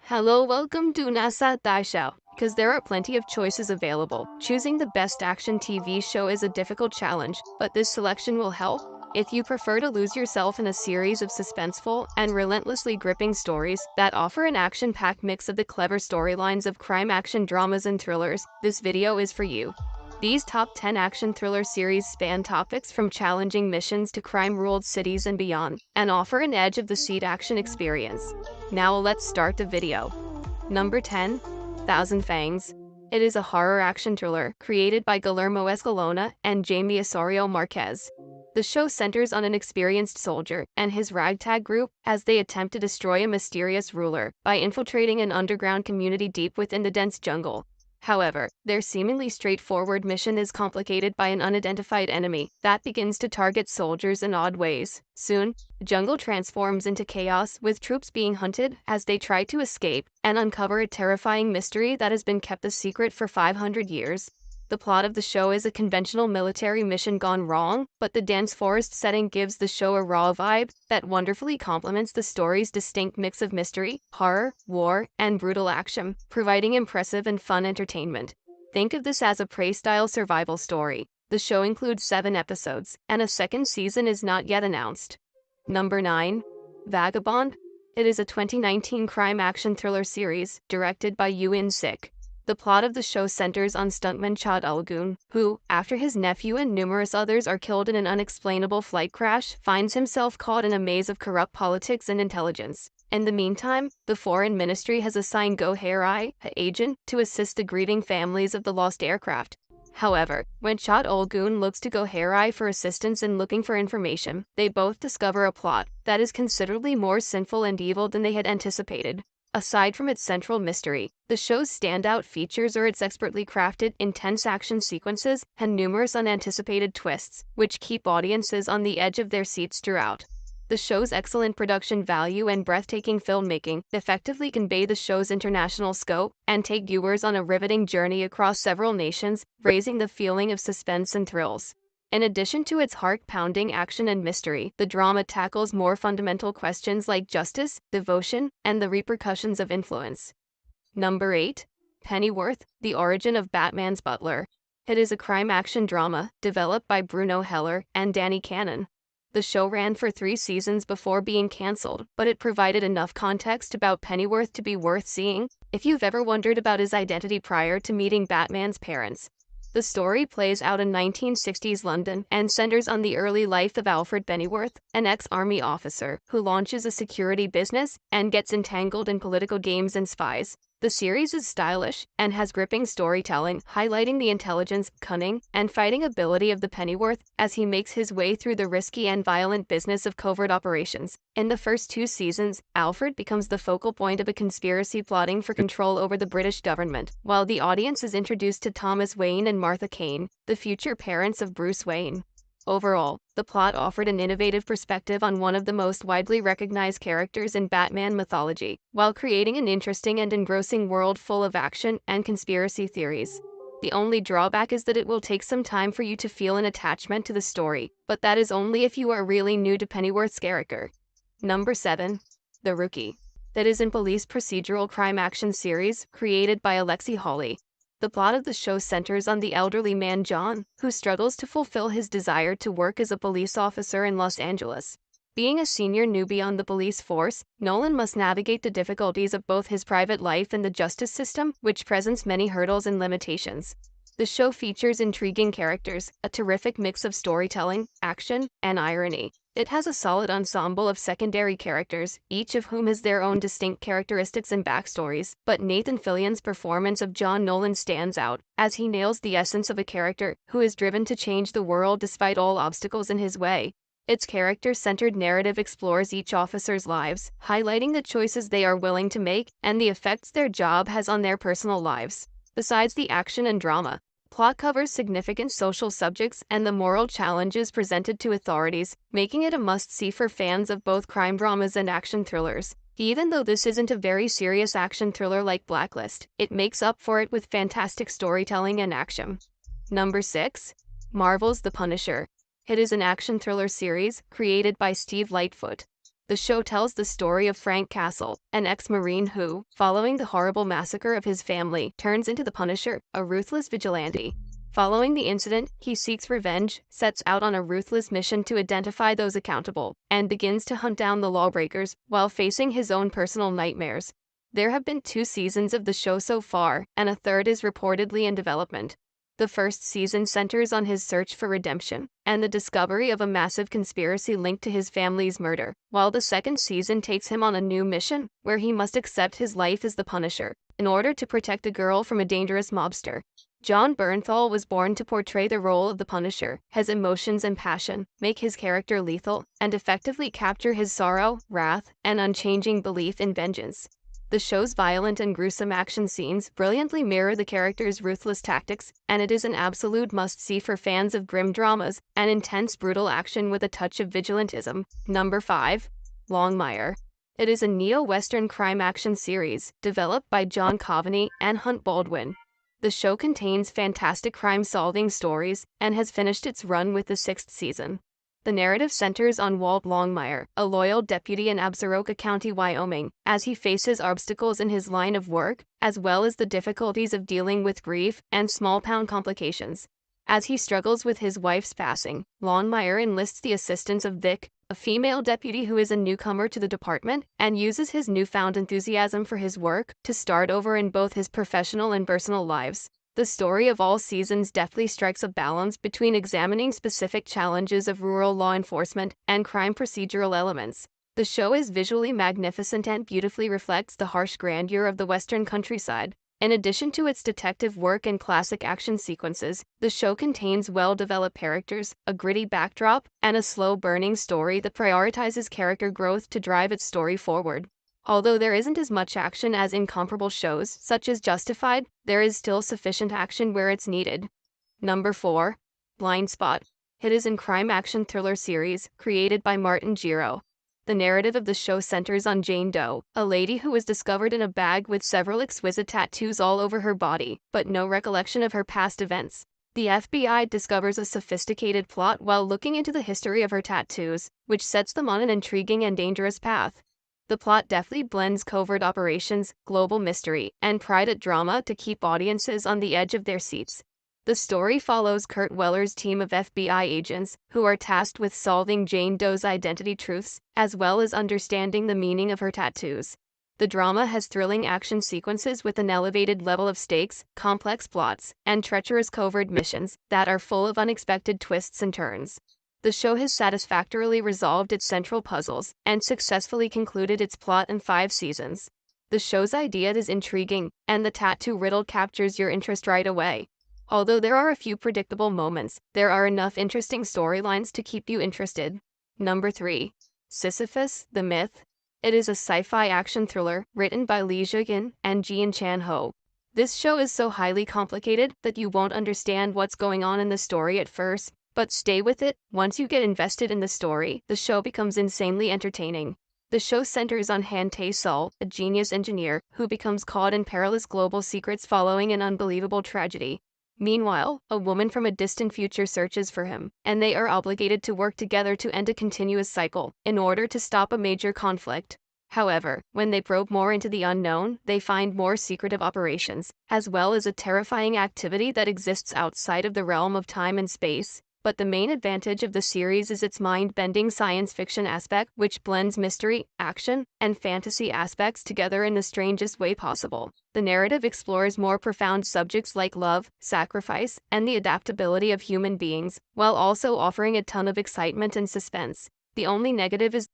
Hello, welcome to NASA Tasha. Because there are plenty of choices available, choosing the best action TV show is a difficult challenge, but this selection will help. If you prefer to lose yourself in a series of suspenseful and relentlessly gripping stories that offer an action-packed mix of the clever storylines of crime action dramas and thrillers, this video is for you. These top 10 action thriller series span topics from challenging missions to crime-ruled cities and beyond, and offer an edge-of-the-seat action experience. Now let's start the video. Number 10. Thousand Fangs. It is a horror action thriller created by Guillermo Escalona and Jamie Osorio Marquez. The show centers on an experienced soldier and his ragtag group as they attempt to destroy a mysterious ruler by infiltrating an underground community deep within the dense jungle. However, their seemingly straightforward mission is complicated by an unidentified enemy that begins to target soldiers in odd ways. Soon, the jungle transforms into chaos, with troops being hunted as they try to escape and uncover a terrifying mystery that has been kept a secret for 500 years. The plot of the show is a conventional military mission gone wrong, but the dense forest setting gives the show a raw vibe that wonderfully complements the story's distinct mix of mystery, horror, war, and brutal action, providing impressive and fun entertainment. Think of this as a prey-style survival story. The show includes 7 episodes, and a second season is not yet announced. Number 9. Vagabond. It is a 2019 crime action thriller series directed by Yuen Sik. The plot of the show centers on stuntman Chad Ulgun, who, after his nephew and numerous others are killed in an unexplainable flight crash, finds himself caught in a maze of corrupt politics and intelligence. In the meantime, the foreign ministry has assigned Go Harai, an agent, to assist the grieving families of the lost aircraft. However, when Chad Ulgun looks to Go Harai for assistance in looking for information, they both discover a plot that is considerably more sinful and evil than they had anticipated. Aside from its central mystery, the show's standout features are its expertly crafted, intense action sequences and numerous unanticipated twists, which keep audiences on the edge of their seats throughout. The show's excellent production value and breathtaking filmmaking effectively convey the show's international scope and take viewers on a riveting journey across several nations, raising the feeling of suspense and thrills. In addition to its heart-pounding action and mystery, the drama tackles more fundamental questions like justice, devotion, and the repercussions of influence. Number 8. Pennyworth, The Origin of Batman's Butler. It is a crime action drama developed by Bruno Heller and Danny Cannon. The show ran for 3 seasons before being cancelled, but it provided enough context about Pennyworth to be worth seeing if you've ever wondered about his identity prior to meeting Batman's parents. The story plays out in 1960s London and centers on the early life of Alfred Pennyworth, an ex-army officer who launches a security business and gets entangled in political games and spies. The series is stylish and has gripping storytelling, highlighting the intelligence, cunning, and fighting ability of the Pennyworth as he makes his way through the risky and violent business of covert operations. In the first 2 seasons, Alfred becomes the focal point of a conspiracy plotting for control over the British government, while the audience is introduced to Thomas Wayne and Martha Kane, the future parents of Bruce Wayne. Overall, the plot offered an innovative perspective on one of the most widely recognized characters in Batman mythology, while creating an interesting and engrossing world full of action and conspiracy theories. The only drawback is that it will take some time for you to feel an attachment to the story, but that is only if you are really new to Pennyworth's character. Number 7. The Rookie. That is a police procedural crime action series created by Alexi Hawley. The plot of the show centers on the elderly man John, who struggles to fulfill his desire to work as a police officer in Los Angeles. Being a senior newbie on the police force, Nolan must navigate the difficulties of both his private life and the justice system, which presents many hurdles and limitations. The show features intriguing characters, a terrific mix of storytelling, action, and irony. It has a solid ensemble of secondary characters, each of whom has their own distinct characteristics and backstories, but Nathan Fillion's performance of John Nolan stands out, as he nails the essence of a character who is driven to change the world despite all obstacles in his way. Its character-centered narrative explores each officer's lives, highlighting the choices they are willing to make and the effects their job has on their personal lives. Besides the action and drama, plot covers significant social subjects and the moral challenges presented to authorities, making it a must-see for fans of both crime dramas and action thrillers. Even though this isn't a very serious action thriller like Blacklist, it makes up for it with fantastic storytelling and action. Number 6. Marvel's The Punisher. It is an action thriller series created by Steve Lightfoot. The show tells the story of Frank Castle, an ex-Marine who, following the horrible massacre of his family, turns into the Punisher, a ruthless vigilante. Following the incident, he seeks revenge, sets out on a ruthless mission to identify those accountable, and begins to hunt down the lawbreakers while facing his own personal nightmares. There have been 2 seasons of the show so far, and a third is reportedly in development. The first season centers on his search for redemption and the discovery of a massive conspiracy linked to his family's murder, while the second season takes him on a new mission where he must accept his life as the Punisher in order to protect a girl from a dangerous mobster. John Bernthal was born to portray the role of the Punisher. His emotions and passion make his character lethal and effectively capture his sorrow, wrath, and unchanging belief in vengeance. The show's violent and gruesome action scenes brilliantly mirror the character's ruthless tactics, and it is an absolute must-see for fans of grim dramas and intense brutal action with a touch of vigilantism. Number 5. Longmire. It is a neo-Western crime action series developed by John Coveney and Hunt Baldwin. The show contains fantastic crime-solving stories and has finished its run with the 6th season. The narrative centers on Walt Longmire, a loyal deputy in Absaroka County, Wyoming, as he faces obstacles in his line of work, as well as the difficulties of dealing with grief and small-town complications. As he struggles with his wife's passing, Longmire enlists the assistance of Vic, a female deputy who is a newcomer to the department, and uses his newfound enthusiasm for his work to start over in both his professional and personal lives. The story of all seasons deftly strikes a balance between examining specific challenges of rural law enforcement and crime procedural elements. The show is visually magnificent and beautifully reflects the harsh grandeur of the Western countryside. In addition to its detective work and classic action sequences, the show contains well-developed characters, a gritty backdrop, and a slow-burning story that prioritizes character growth to drive its story forward. Although there isn't as much action as in comparable shows, such as Justified, there is still sufficient action where it's needed. Number 4. Blind Spot. It is a crime action thriller series created by Martin Giro. The narrative of the show centers on Jane Doe, a lady who was discovered in a bag with several exquisite tattoos all over her body, but no recollection of her past events. The FBI discovers a sophisticated plot while looking into the history of her tattoos, which sets them on an intriguing and dangerous path. The plot deftly blends covert operations, global mystery, and private drama to keep audiences on the edge of their seats. The story follows Kurt Weller's team of FBI agents who are tasked with solving Jane Doe's identity truths, as well as understanding the meaning of her tattoos. The drama has thrilling action sequences with an elevated level of stakes, complex plots, and treacherous covert missions that are full of unexpected twists and turns. The show has satisfactorily resolved its central puzzles and successfully concluded its plot in 5 seasons. The show's idea is intriguing, and the tattoo riddle captures your interest right away. Although there are a few predictable moments, there are enough interesting storylines to keep you interested. Number 3. Sisyphus, the Myth. It is a sci-fi action thriller written by Lee Jugin and Jian Chan-ho. This show is so highly complicated that you won't understand what's going on in the story at first, but stay with it. Once you get invested in the story, the show becomes insanely entertaining. The show centers on Han Tae-sol, a genius engineer who becomes caught in perilous global secrets following an unbelievable tragedy. Meanwhile, a woman from a distant future searches for him, and they are obligated to work together to end a continuous cycle in order to stop a major conflict. However, when they probe more into the unknown, they find more secretive operations, as well as a terrifying activity that exists outside of the realm of time and space. But the main advantage of the series is its mind-bending science fiction aspect, which blends mystery, action, and fantasy aspects together in the strangest way possible. The narrative explores more profound subjects like love, sacrifice, and the adaptability of human beings, while also offering a ton of excitement and suspense. The only negative is